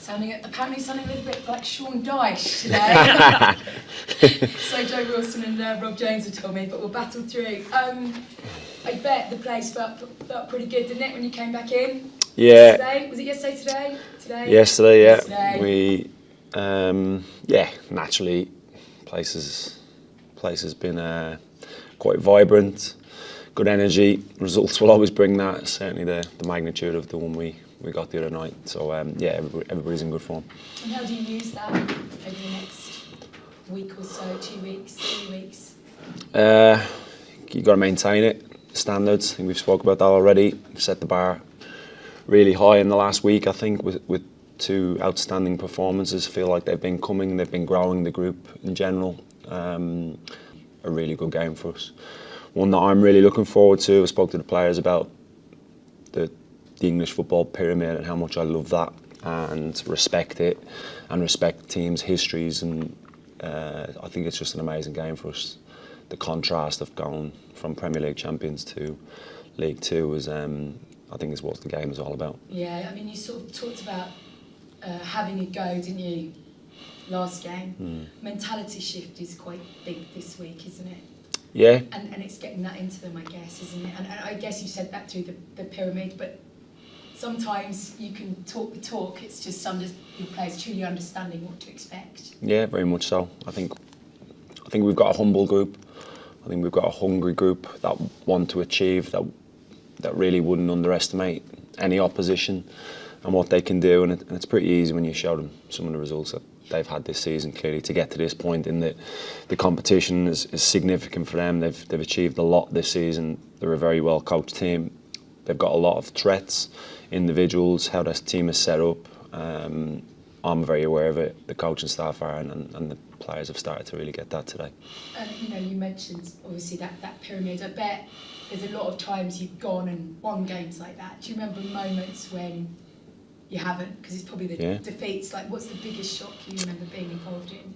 Apparently sounding a little bit like Sean Dyche today. So Joe Wilson and Rob Jones have told me, but we'll battle through. I bet the place felt pretty good, didn't it, when you came back in? Yeah. Yesterday? Was it yesterday, today? Yesterday, yeah. Yesterday. We, naturally, place has been quite vibrant, good energy. Results will always bring that, certainly the magnitude of the one we got the other night. So, everybody's in good form. And how do you use that over the next week or so, 2 weeks, 3 weeks? You got to maintain it. Standards, I think we've spoke about that already. We've set the bar really high in the last week, I think, with two outstanding performances. I feel like they've been growing the group in general. A really good game for us. One that I'm really looking forward to. I spoke to the players about the English football pyramid and how much I love that and respect it and respect teams' histories, and I think it's just an amazing game for us. The contrast of going from Premier League champions to League Two is, I think, is what the game is all about. Yeah, I mean, you sort of talked about having a go, didn't you, last game? Mentality shift is quite big this week, isn't it? Yeah. And it's getting that into them, I guess, isn't it? And I guess you said that through the pyramid, but sometimes you can talk the talk. It's just some of your players truly understanding what to expect. Yeah, very much so. I think we've got a humble group. I think we've got a hungry group that want to achieve, that really wouldn't underestimate any opposition and what they can do. And it's pretty easy when you show them some of the results that they've had this season, clearly, to get to this point in the competition is significant for them. They've achieved a lot this season. They're a very well coached team. They've got a lot of threats, individuals, how this team is set up. I'm very aware of it. The coaching staff are, and the players have started to really get that today. You mentioned obviously that pyramid. I bet there's a lot of times you've gone and won games like that. Do you remember moments when you haven't? Because it's probably the defeats. Like, what's the biggest shock you remember being involved in?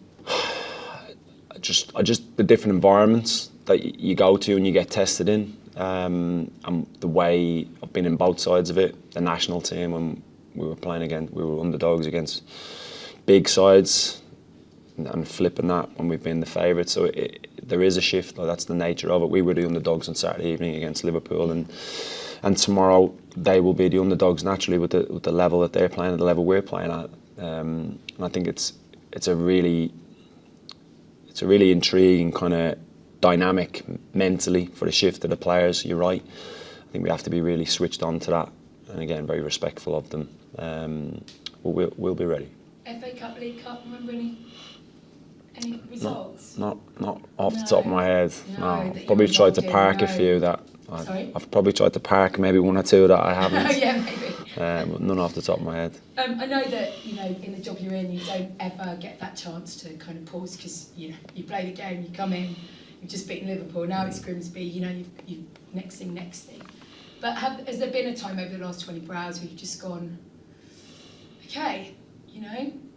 Just the different environments that you go to and you get tested in. And the way I've been in both sides of it. The national team, when we were underdogs against big sides, and flipping that when we've been the favourites. So there is a shift. That's the nature of it. We were the underdogs on Saturday evening against Liverpool, and tomorrow they will be the underdogs naturally with the level that they're playing at, the level we're playing at. And I think it's a really intriguing kind of dynamic mentally for the shift of the players. You're right. I think we have to be really switched on to that, and again, very respectful of them. But we'll be ready. FA Cup, League Cup, remember any results? Not off the top of my head. No. Probably tried to park a few that I've probably tried to park maybe one or two that I haven't. Yeah, maybe. But none off the top of my head. I know that in the job you're in, you don't ever get that chance to kind of pause, because you play the game, you come in, you've just beaten Liverpool, now it's Grimsby, you next thing. But has there been a time over the last 24 hours where you've just gone, okay,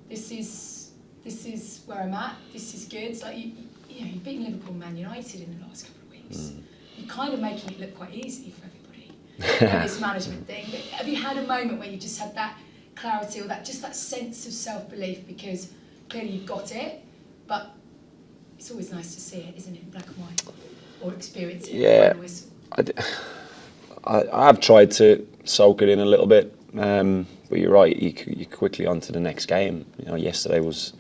this is where I'm at, this is good? It's like you've beaten Liverpool and Man United in the last couple of weeks. You're kind of making it look quite easy for everybody, this management thing. But have you had a moment where you just had that clarity or that sense of self-belief, because clearly you've got it, but it's always nice to see it, isn't it, in black and white, or experience it with a whistle? I've tried to soak it in a little bit, but you're right. You quickly on to the next game. Yesterday was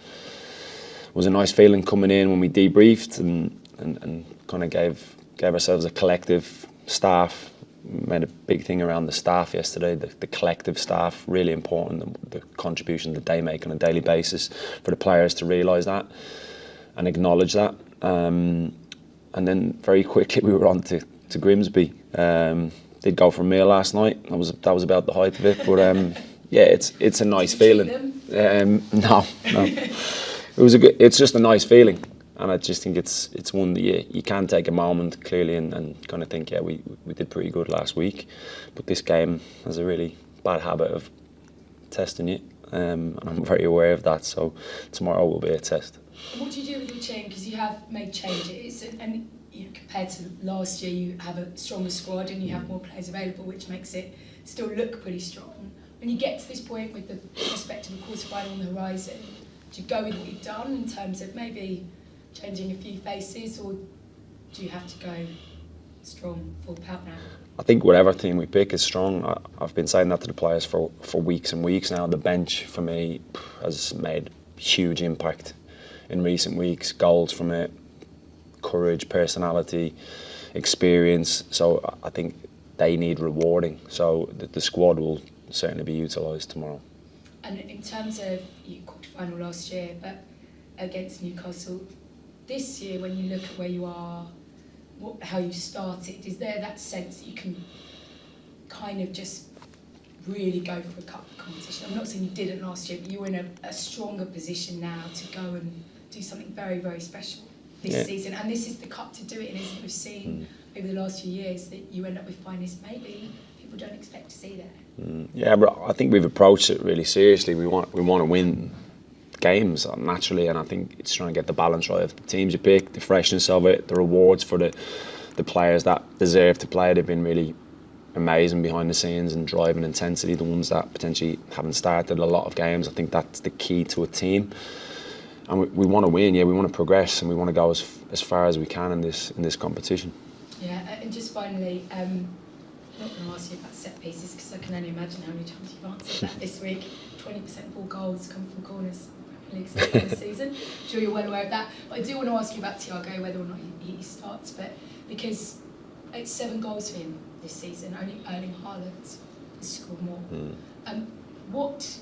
a nice feeling coming in when we debriefed and kind of gave ourselves a collective staff. Made a big thing around the staff yesterday. The collective staff, really important. The contribution that they make on a daily basis, for the players to realise that and acknowledge that. And then very quickly we were on to Grimsby. Did go for a meal last night. That was about the height of it. But it's a nice feeling. No. It's just a nice feeling, and I just think it's one that you can take a moment clearly and kind of think, we did pretty good last week, but this game has a really bad habit of testing you, and I'm very aware of that. So tomorrow will be a test. What do you do with your team? Because you have made changes, and compared to last year, you have a stronger squad and you have more players available, which makes it still look pretty strong. when you get to this point with the prospect of a quarter final on the horizon, do you go with what you've done in terms of maybe changing a few faces, or do you have to go strong, full pelt now? I think whatever team we pick is strong. I've been saying that to the players for weeks and weeks now. The bench for me has made huge impact in recent weeks. Goals from it, courage, personality, experience. So I think they need rewarding. So the squad will certainly be utilised tomorrow. And in terms of you quarter final last year, but against Newcastle, this year when you look at where you are, how you started, is there that sense that you can kind of just really go for a cup competition? I'm not saying you didn't last year, but you're in a stronger position now to go and do something very, very special this season. And this is the cup to do it in, isn't it? We've seen over the last few years that you end up with finalists maybe people don't expect to see there. Yeah, but I think we've approached it really seriously. We want to win games naturally, and I think it's trying to get the balance right of the teams you pick, the freshness of it, the rewards for the players that deserve to play. They've been really amazing behind the scenes and driving intensity. The ones that potentially haven't started a lot of games, I think that's the key to a team. And we want to win, we want to progress, and we want to go as far as we can in this competition. Yeah, and just finally, I'm not going to ask you about set pieces because I can only imagine how many times you've answered that this week. 20% of all goals come from corners. This season. I'm sure you're well aware of that. But I do want to ask you about Thiago, whether or not he starts, but because it's 7 goals for him this season, only Erling Haaland has scored more. What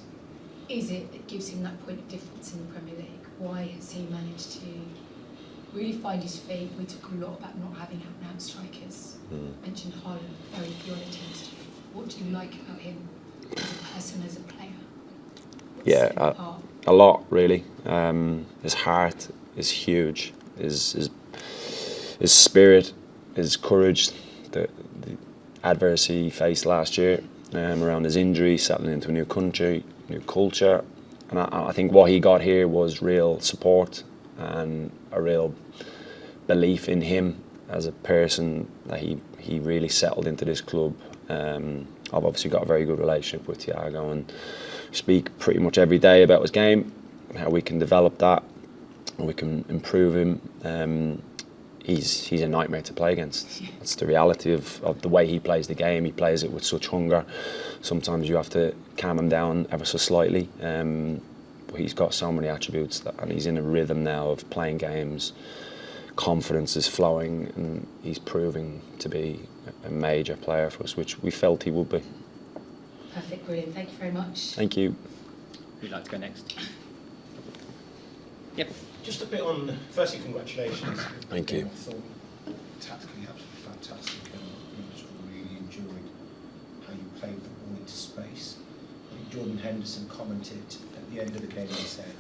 is it that gives him that point of difference in the Premier League? Why has he managed to really find his feet? We talk a lot about not having out-and-out strikers. Mentioned Haaland, very few other teams do. What do you like about him as a person, as a player? A lot really. His heart is huge. His spirit, his courage, the adversity he faced last year around his injury, settling into a new country, new culture, and I think what he got here was real support and a real belief in him as a person, that he really settled into this club. I've obviously got a very good relationship with Thiago and speak pretty much every day about his game, how we can develop that, and we can improve him. He's a nightmare to play against. That's the reality of the way he plays the game. He plays it with such hunger. Sometimes you have to calm him down ever so slightly. But he's got so many attributes, and he's in a rhythm now of playing games. Confidence is flowing, and he's proving to be a major player for us, which we felt he would be. Perfect, brilliant. Thank you very much. Thank you. Who'd like to go next? Yep. Just a bit on, firstly, congratulations. Thank you. I thought tactically absolutely fantastic, and I just really enjoyed how you played the ball into space. I think Jordan Henderson commented at the end of the game and said,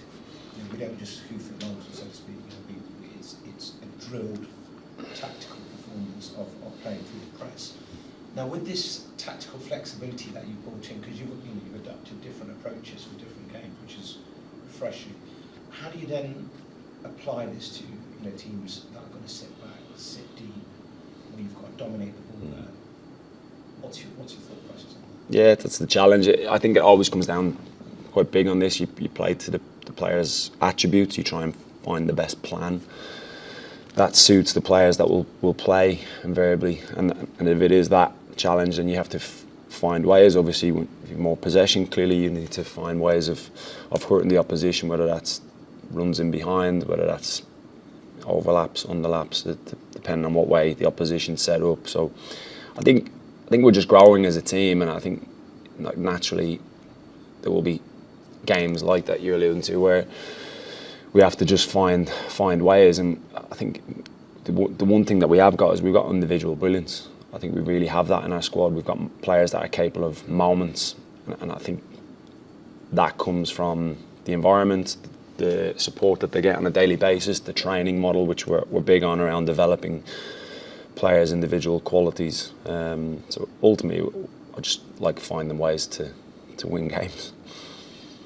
we don't just hoof it long, so to speak. It's a drilled tactical performance of playing through the press. Now, with this tactical flexibility that you've brought in, because you've adapted different approaches for different games, which is refreshing. How do you then apply this to teams that are going to sit back, sit deep, where you've got to dominate the ball there? What's your thought process on that? Yeah, that's the challenge. I think it always comes down quite big on this. You play to the players' attributes. You try and find the best plan that suits the players that will play invariably. And if it is that challenge, then you have to find ways. Obviously, if you have more possession, clearly you need to find ways of hurting the opposition, whether that's runs in behind, whether that's overlaps, underlaps, depending on what way the opposition set up. So I think we're just growing as a team, and I think naturally there will be games like that you're alluding to where we have to just find ways. And I think the one thing that we have got is we've got individual brilliance. I think we really have that in our squad. We've got players that are capable of moments, and I think that comes from the environment, the support that they get on a daily basis, the training model, which we're big on around developing players' individual qualities. So ultimately, I just like to find them ways to win games.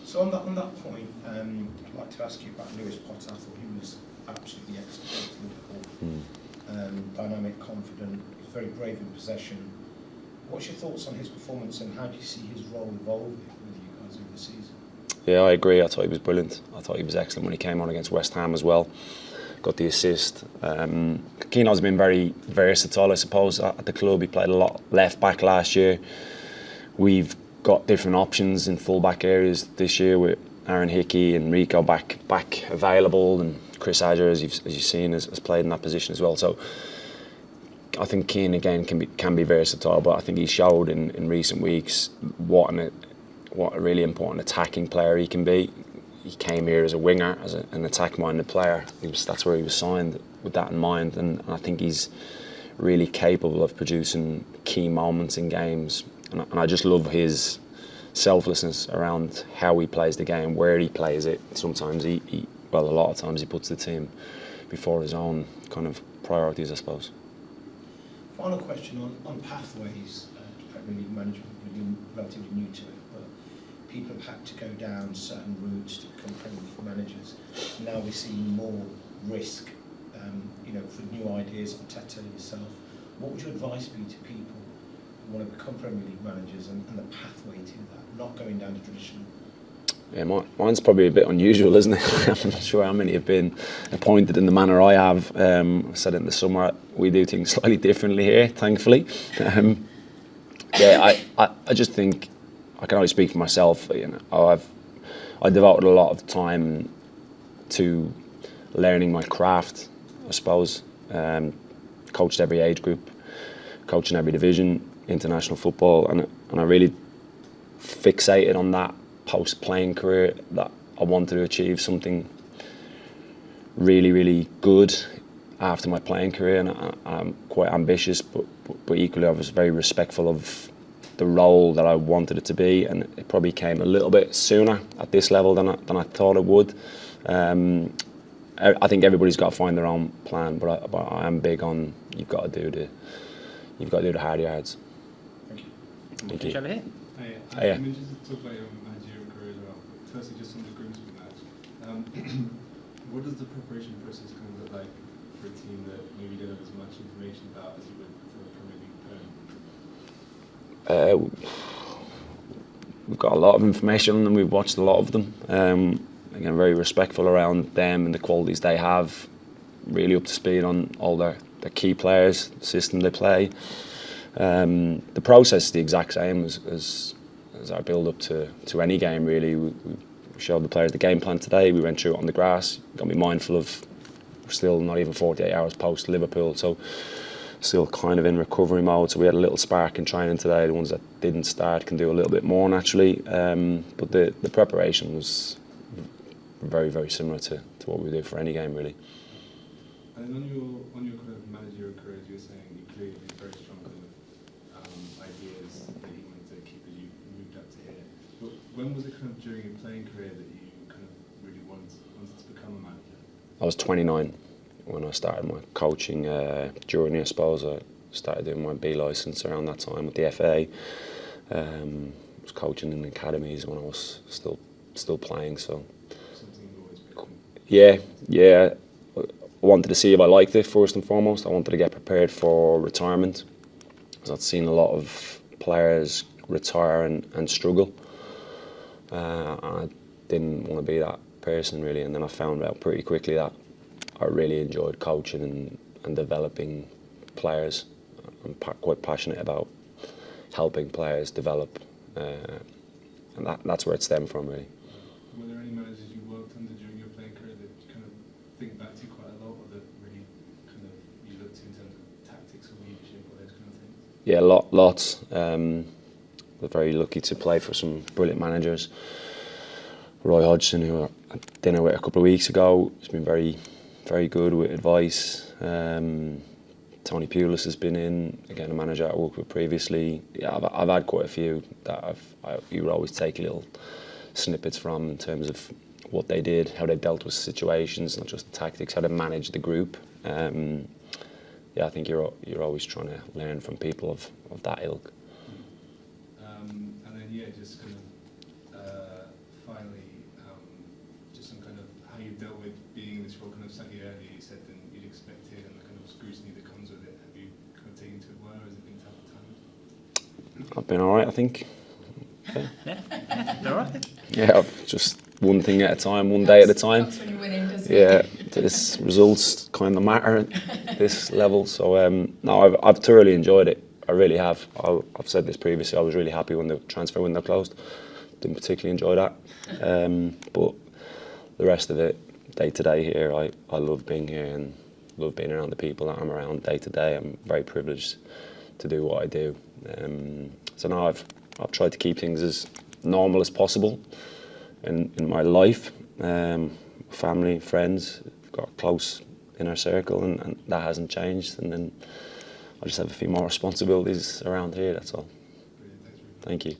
So on that point, I'd like to ask you about Lewis Potter. I thought he was absolutely excellent at Liverpool. Dynamic, confident, he's very brave in possession. What's your thoughts on his performance and how do you see his role evolving with you guys over the season? Yeah, I agree. I thought he was brilliant. I thought he was excellent when he came on against West Ham as well. Got the assist. Keano's been very versatile, I suppose, at the club. He played a lot left back last year. We've got different options in full back areas this year with Aaron Hickey and Rico back available, and Chris Adger, as you've seen, has played in that position as well. So I think Keane again can be versatile, but I think he showed in recent weeks what a really important attacking player he can be. He came here as a winger, as an attack-minded player. That's where he was signed with that in mind, and I think he's really capable of producing key moments in games. And I just love his selflessness around how he plays the game, where he plays it. Sometimes a lot of times he puts the team before his own kind of priorities, I suppose. Final question on pathways to Premier League management. You're relatively new to it, but people have had to go down certain routes to become Premier League managers. Now we're seeing more risk, for new ideas. Arteta, yourself, what would your advice be to people who want to become Premier League managers and the pathway to that, not going down the traditional? Yeah, mine's probably a bit unusual, isn't it? I'm not sure how many have been appointed in the manner I have. I said it in the summer, we do things slightly differently here, thankfully. I just think I can only speak for myself. I devoted a lot of time to learning my craft, I suppose. Coached every age group, coached in every division, international football, and I really fixated on that post-playing career, that I wanted to achieve something really, really good after my playing career, and I'm quite ambitious, but equally I was very respectful of the role that I wanted it to be, and it probably came a little bit sooner at this level than I thought it would. I think everybody's got to find their own plan, but I am big on you've got to do the hard yards. Thank you. Over here. I mean, just to talk about your managerial career as well. Firstly, just on the Grimsby match, what does the preparation process kind of look like for a team that maybe don't have as much information about as you would for a Premier League opponent? We've got a lot of information on them. We've watched a lot of them. Again, very respectful around them and the qualities they have. Really up to speed on all their key players, the system they play. The process is the exact same as our build up to any game, really. We showed the players the game plan today. We went through it on the grass. Got to be mindful of we're still not even 48 hours post Liverpool, so still kind of in recovery mode. So we had a little spark in training today. The ones that didn't start can do a little bit more naturally. But the preparation was very, very similar to what we do for any game, really. And on your kind of managerial career, as you were saying, you clearly been very strong kind of ideas that you wanted to keep as you moved up to here. But when was it kind of during your playing career that you kind of really wanted to become a manager? I was 29 when I started my coaching journey, I suppose. I started doing my B licence around that time with the FA. Was coaching in academies when I was still playing, so Something you've always been. yeah. I wanted to see if I liked it first and foremost. I wanted to get prepared for retirement, because I'd seen a lot of players retire and struggle. I didn't want to be that person, really, and then I found out pretty quickly that I really enjoyed coaching and developing players. I'm quite passionate about helping players develop, and that's where it stemmed from, really. Were there any managers you worked under during your playing career that you kind of think back to quite a lot, or that really kind of you looked to in terms of tactics or leadership or those kind of things? Yeah, lots. We're very lucky to play for some brilliant managers. Roy Hodgson, who I had dinner with a couple of weeks ago, has been very, very good with advice. Tony Pulis has been in, again, a manager I worked with previously. Yeah, I've had quite a few that you would always take little snippets from in terms of what they did, how they dealt with situations, not just the tactics, how they managed the group. I think you're always trying to learn from people of that ilk. And then just kind of finally, just some kind of how you dealt with being in this role kind of slightly earlier. You said than you'd expected, and the kind of scrutiny that comes with it. Have you kind of taken to it well, or has it been tough at times? I've been all right, I think. Yeah, all right. Yeah, just one thing at a time, one day at a time. That's when you're winning, doesn't Yeah, it? this results kind of matter at this level. So no, I've thoroughly enjoyed it. I really have. I've said this previously. I was really happy when the transfer window closed. Didn't particularly enjoy that, but the rest of it, day to day here, I love being here and love being around the people that I'm around day to day. I'm very privileged to do what I do. So now I've tried to keep things as normal as possible in my life. Family, friends, got a close inner circle, and that hasn't changed. And then I just have a few more responsibilities around here, that's all. Thank you.